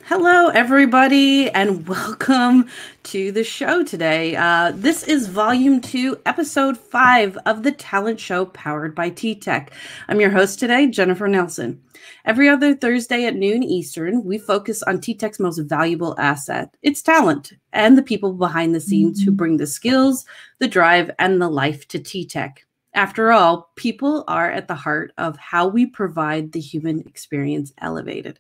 Hello, everybody, and welcome to the show today. This is Volume 2, Episode 5 of the Talent Show powered by TTEC. I'm your host today, Jennifer Nelson. Every other Thursday at noon Eastern, we focus on TTEC's most valuable asset, its talent, and the people behind the scenes who bring the skills, the drive, and the life to TTEC. After all, people are at the heart of how we provide the human experience elevated.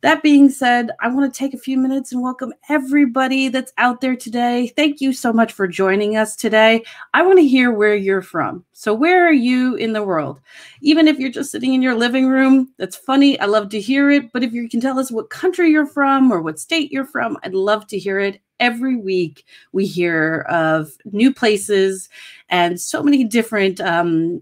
That being said, I want to take a few minutes and welcome everybody that's out there today. Thank you so much for joining us today. I want to hear where you're from. So where are you in the world? Even if you're just sitting in your living room, that's funny. I love to hear it. But if you can tell us what country you're from or what state you're from, I'd love to hear it. Every week we hear of new places and so many different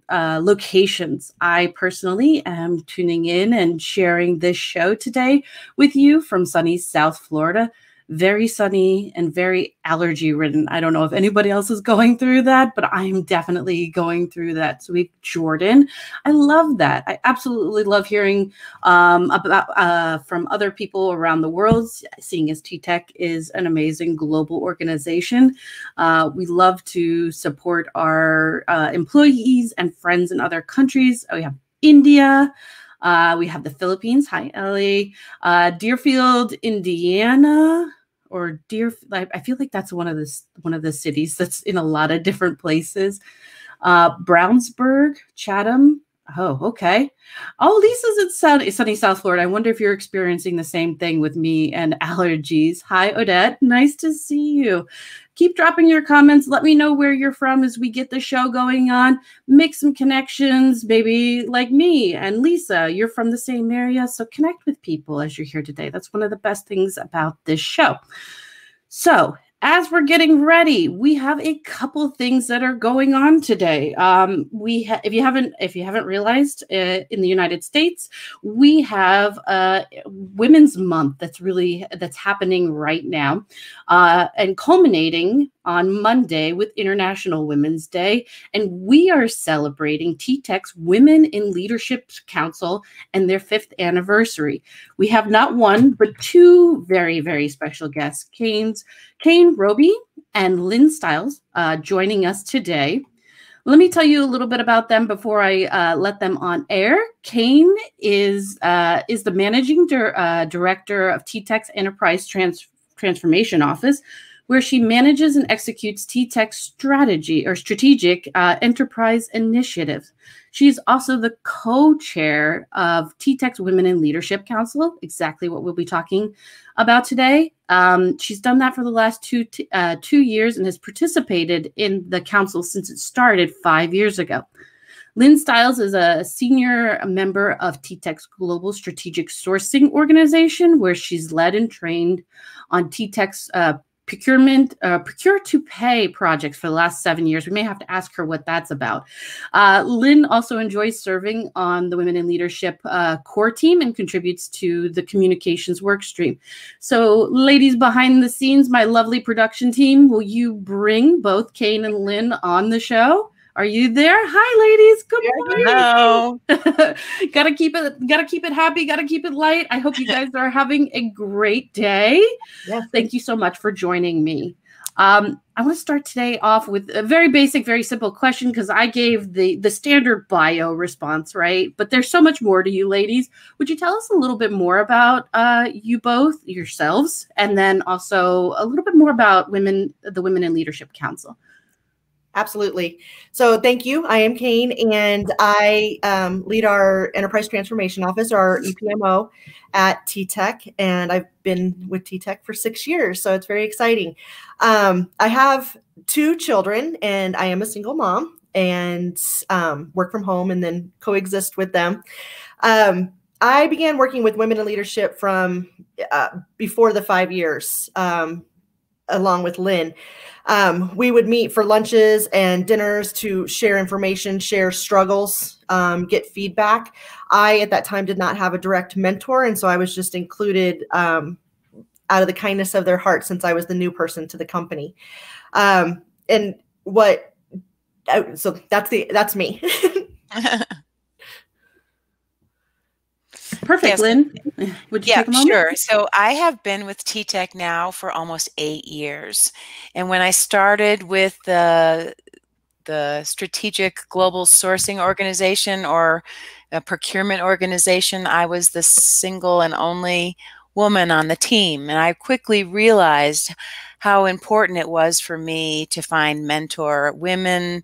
locations. I personally am tuning in and sharing this show today with you from sunny South Florida. Very sunny and very allergy ridden. I don't know if anybody else is going through that, but I'm definitely going through that. So we've Jordan. I love that. I absolutely love hearing about from other people around the world, seeing as TTEC is an amazing global organization. We love to support our employees and friends in other countries. We have India. We have the Philippines. Hi, Ellie. Deerfield, Indiana, or I feel like that's one of the cities that's in a lot of different places. Brownsburg, Chatham. Oh, okay. Oh, Lisa's in sunny South Florida. I wonder if you're experiencing the same thing with me and allergies. Hi, Odette. Nice to see you. Keep dropping your comments. Let me know where you're from as we get the show going on. Make some connections, maybe like me and Lisa. You're from the same area, so connect with people as you're here today. That's one of the best things about this show. So, as we're getting ready, we have a couple things that are going on today. If you haven't realized, in the United States, we have Women's Month that's happening right now, and culminating on Monday with International Women's Day. And we are celebrating TTEC's Women in Leadership Council and their 5th anniversary. We have not one, but two very, very special guests, Kane, Roby, and Lynn Stiles, joining us today. Let me tell you a little bit about them before I let them on air. Kane is the managing director of TTEC's Enterprise Transformation Office, where she manages and executes TTEC's strategic enterprise initiatives. She's also the co-chair of TTEC's Women in Leadership Council, exactly what we'll be talking about today. She's done that for the last 2 years and has participated in the council since it started 5 years ago. Lynn Stiles is a senior member of TTEC's Global Strategic Sourcing Organization, where she's led and trained on TTEC's procure-to-pay projects for the last 7 years. We may have to ask her what that's about. Lynn also enjoys serving on the Women in Leadership core team and contributes to the communications work stream. So, ladies behind the scenes, my lovely production team, will you bring both Kane and Lynn on the show? Are you there? Hi, ladies. Good morning. Hello. Gotta keep it happy. Gotta keep it light. I hope you guys are having a great day. Yes. Thank you so much for joining me. I want to start today off with a very basic, very simple question, because I gave the standard bio response, right? But there's so much more to you, ladies. Would you tell us a little bit more about you both, yourselves, and then also a little bit more about the Women in Leadership Council? Absolutely. So thank you. I am Kane, and I lead our Enterprise Transformation Office, our EPMO, at TTEC, and I've been with TTEC for 6 years, so it's very exciting. I have 2 children, and I am a single mom, and work from home and then coexist with them. I began working with women in leadership from before the 5 years, along with Lynn. We would meet for lunches and dinners to share information, share struggles, get feedback. I, at that time, did not have a direct mentor, and so I was just included out of the kindness of their heart, since I was the new person to the company. So that's me. Perfect, Yes. Lynn. Would you Yeah, take a moment? sure. So I have been with TTEC now for almost 8 years. And when I started with the Strategic Global Sourcing Organization, or a procurement organization, I was the single and only woman on the team. And I quickly realized how important it was for me to find mentor women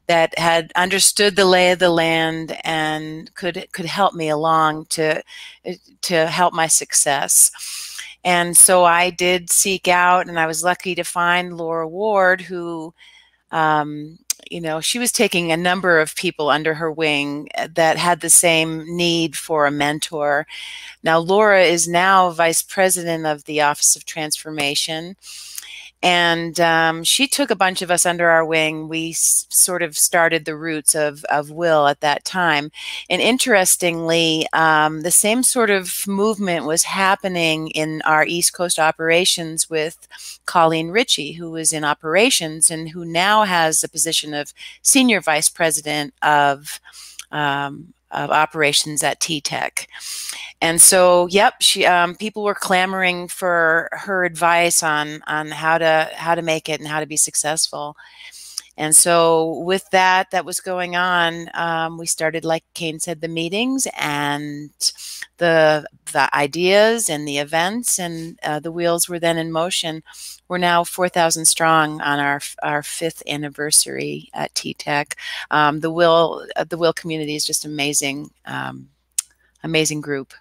that had understood the lay of the land and could help me along to help my success. And so I did seek out, and I was lucky to find Laura Ward, who she was taking a number of people under her wing that had the same need for a mentor. Now, Laura is now Vice President of the Office of Transformation. And she took a bunch of us under our wing. We sort of started the roots of Will at that time. And interestingly, the same sort of movement was happening in our East Coast operations with Colleen Ritchie, who was in operations and who now has the position of Senior Vice President of operations at TTEC. And so, yep, people were clamoring for her advice on how to make it and how to be successful. And so with that was going on, we started, like Kane said, the meetings and the ideas and the events, and the wheels were then in motion. We're now 4,000 strong on our fifth anniversary at TTEC. The Will community is just amazing, amazing group.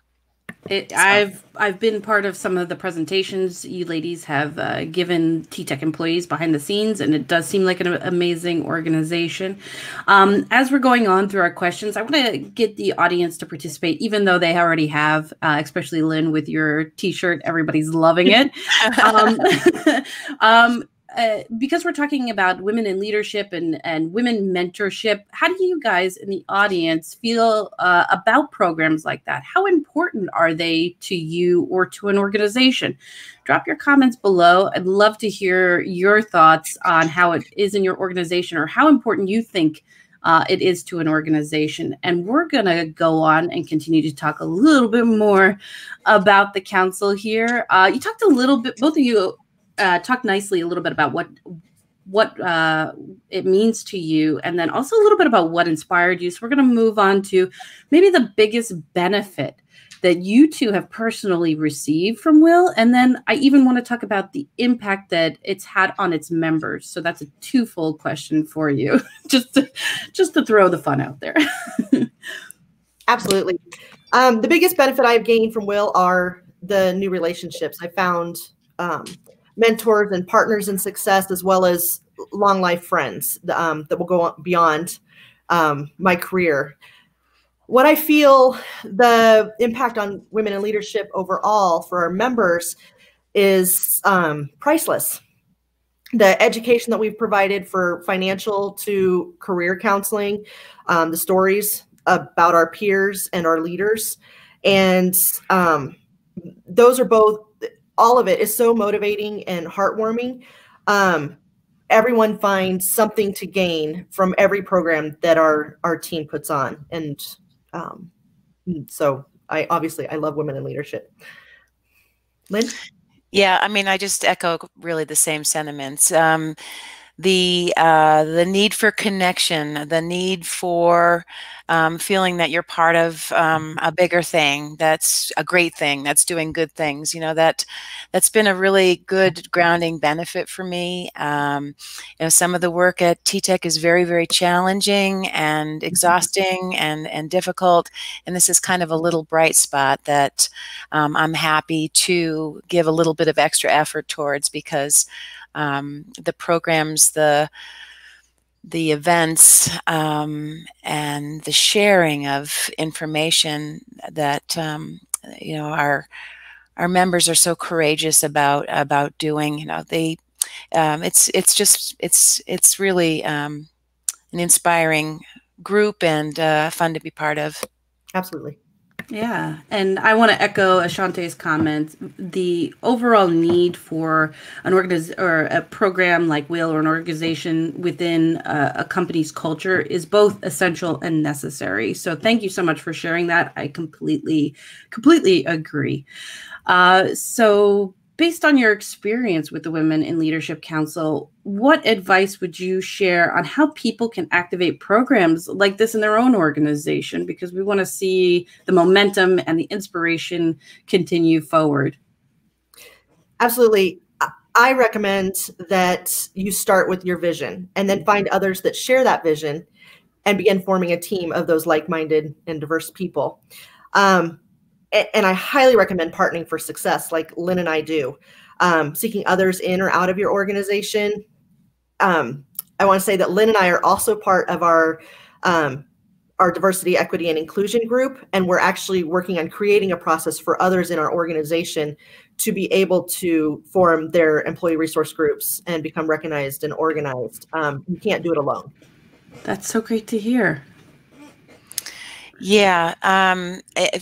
I've been part of some of the presentations you ladies have given TTEC employees behind the scenes, and it does seem like an amazing organization. As we're going on through our questions, I want to get the audience to participate, even though they already have, especially Lynn with your T-shirt. Everybody's loving it. Because we're talking about women in leadership and women mentorship, how do you guys in the audience feel about programs like that? How important are they to you or to an organization? Drop your comments below. I'd love to hear your thoughts on how it is in your organization, or how important you think it is to an organization. And we're going to go on and continue to talk a little bit more about the council here. You talked a little bit, both of you talk nicely a little bit about what it means to you, and then also a little bit about what inspired you. So we're going to move on to maybe the biggest benefit that you two have personally received from Will, and then I even want to talk about the impact that it's had on its members. So that's a twofold question for you, just to throw the fun out there. Absolutely. The biggest benefit I've gained from Will are the new relationships. I found mentors and partners in success, as well as long life friends that will go on beyond my career. What I feel the impact on women in leadership overall for our members is priceless. The education that we've provided for financial to career counseling, the stories about our peers and our leaders, and those are both, all of it is so motivating and heartwarming. Everyone finds something to gain from every program that our team puts on. And so I love women in leadership. Lynn? Yeah, I mean, I just echo really the same sentiments. The need for connection, the need for feeling that you're part of a bigger thing, that's a great thing, that's doing good things. You know, that's been a really good grounding benefit for me. Some of the work at TTEC is very, very challenging and exhausting and difficult. And this is kind of a little bright spot that I'm happy to give a little bit of extra effort towards, because the programs, the events, and the sharing of information that our members are so courageous about doing. It's really an inspiring group and fun to be part of. Absolutely. Yeah, and I want to echo Ashante's comments. The overall need for an or a program like WIL or an organization within a company's culture is both essential and necessary. So thank you so much for sharing that. I completely agree. So based on your experience with the Women in Leadership Council, what advice would you share on how people can activate programs like this in their own organization? Because we want to see the momentum and the inspiration continue forward. Absolutely. I recommend that you start with your vision and then find others that share that vision and begin forming a team of those like-minded and diverse people. And I highly recommend partnering for success like Lynn and I do. Seeking others in or out of your organization. I want to say that Lynn and I are also part of our diversity, equity, and inclusion group, and we're actually working on creating a process for others in our organization to be able to form their employee resource groups and become recognized and organized. You can't do it alone. That's so great to hear. Yeah,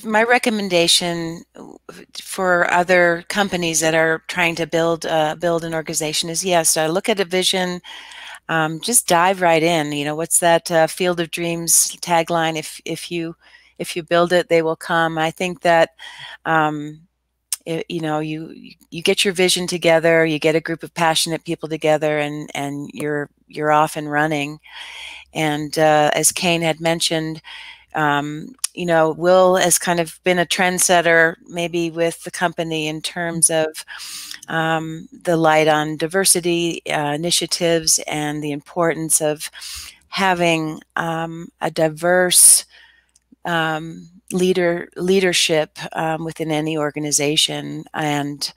my recommendation for other companies that are trying to build an organization is, yes, look at a vision, just dive right in. You know, what's that Field of Dreams tagline? If you build it, they will come. I think that you know, you get your vision together, you get a group of passionate people together, and you're off and running. And as Kane had mentioned, you know, Will has kind of been a trendsetter maybe with the company in terms of the light on diversity initiatives and the importance of having a diverse leadership within any organization. And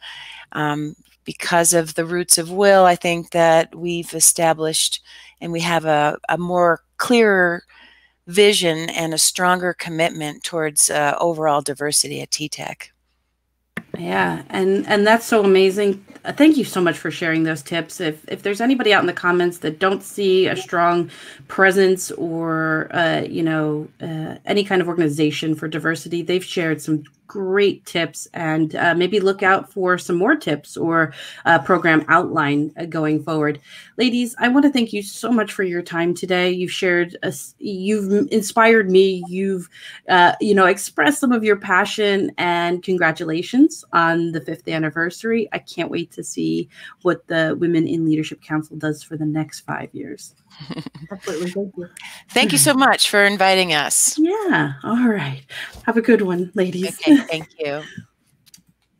because of the roots of Will, I think that we've established and we have a more clearer vision and a stronger commitment towards overall diversity at TTEC. Yeah, and that's so amazing. Thank you so much for sharing those tips. If there's anybody out in the comments that don't see a strong presence or you know, any kind of organization for diversity, they've shared some great tips, and maybe look out for some more tips or program outline going forward. Ladies, I want to thank you so much for your time today. You've shared, you've inspired me. You've you know, expressed some of your passion, and congratulations on the 5th anniversary. I can't wait to see what the Women in Leadership Council does for the next 5 years. Absolutely. Thank you. Thank you so much for inviting us. Yeah. All right. Have a good one, ladies. Okay, thank you.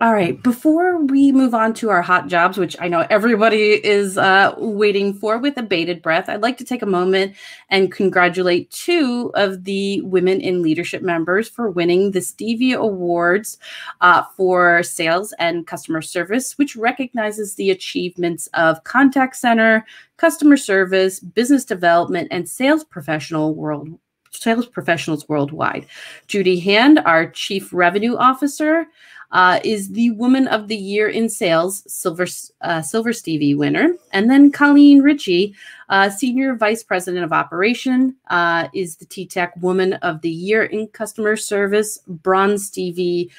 All right. Before we move on to our hot jobs, which I know everybody is waiting for with a bated breath, I'd like to take a moment and congratulate 2 of the Women in Leadership members for winning the Stevie Awards for Sales and Customer Service, which recognizes the achievements of contact center, customer service, business development, and sales professionals worldwide. Judy Hand, our Chief Revenue Officer, is the Woman of the Year in Sales, Silver Stevie winner. And then Colleen Ritchie, Senior Vice President of Operation, is the TTEC Woman of the Year in Customer Service, Bronze Stevie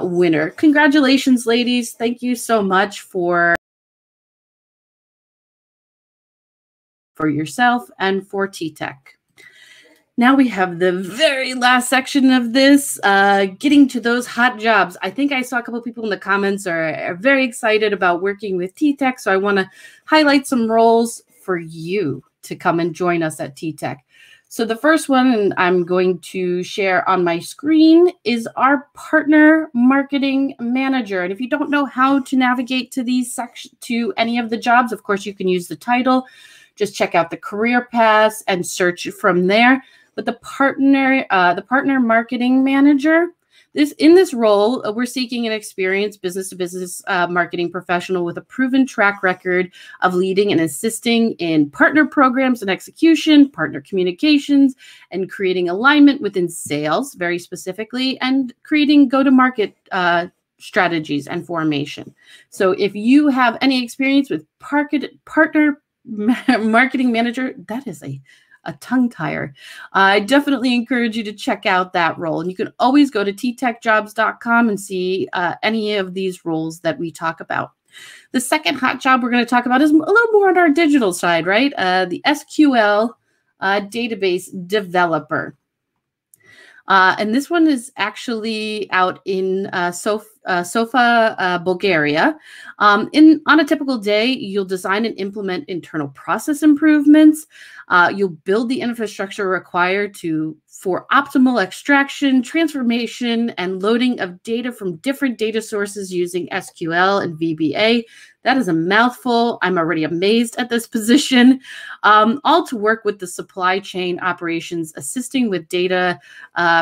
winner. Congratulations, ladies. Thank you so much for yourself and for TTEC. Now we have the very last section of this, getting to those hot jobs. I think I saw a couple of people in the comments are very excited about working with TTEC, so I want to highlight some roles for you to come and join us at TTEC. So the first one I'm going to share on my screen is our Partner Marketing Manager. And if you don't know how to navigate to these to any of the jobs, of course, you can use the title. Just check out the career paths and search from there. But the Partner Marketing Manager, in this role, we're seeking an experienced business-to-business marketing professional with a proven track record of leading and assisting in partner programs and execution, partner communications, and creating alignment within sales, very specifically, and creating go-to-market strategies and formation. So if you have any experience with Partner Marketing Manager, that is a a tongue tire. I definitely encourage you to check out that role. And you can always go to ttechjobs.com and see any of these roles that we talk about. The second hot job we're going to talk about is a little more on our digital side, right? The SQL Database Developer. And this one is actually out in Sofia, Bulgaria. On a typical day, you'll design and implement internal process improvements. You'll build the infrastructure required for optimal extraction, transformation, and loading of data from different data sources using SQL and VBA. That is a mouthful. I'm already amazed at this position. All to work with the supply chain operations, assisting with data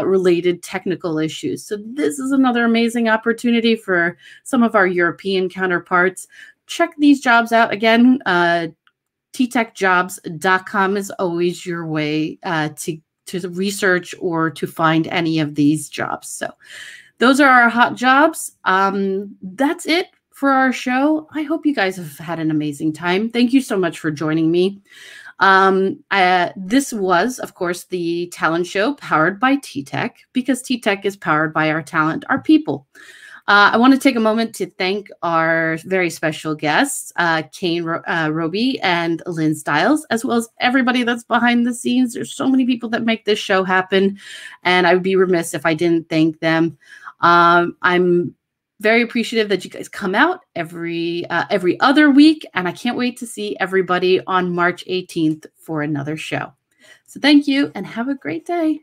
related technical issues. So this is another amazing opportunity for some of our European counterparts. Check these jobs out. Again, ttechjobs.com is always your way to research or to find any of these jobs. So those are our hot jobs. That's it for our show. I hope you guys have had an amazing time. Thank you so much for joining me. This was, of course, the talent show powered by TTEC, because TTEC is powered by our talent, our people. I want to take a moment to thank our very special guests, Kane, Roby, and Lynn Stiles, as well as everybody that's behind the scenes. There's so many people that make this show happen, and I would be remiss if I didn't thank them. I'm very appreciative that you guys come out every other week, and I can't wait to see everybody on March 18th for another show. So thank you, and have a great day.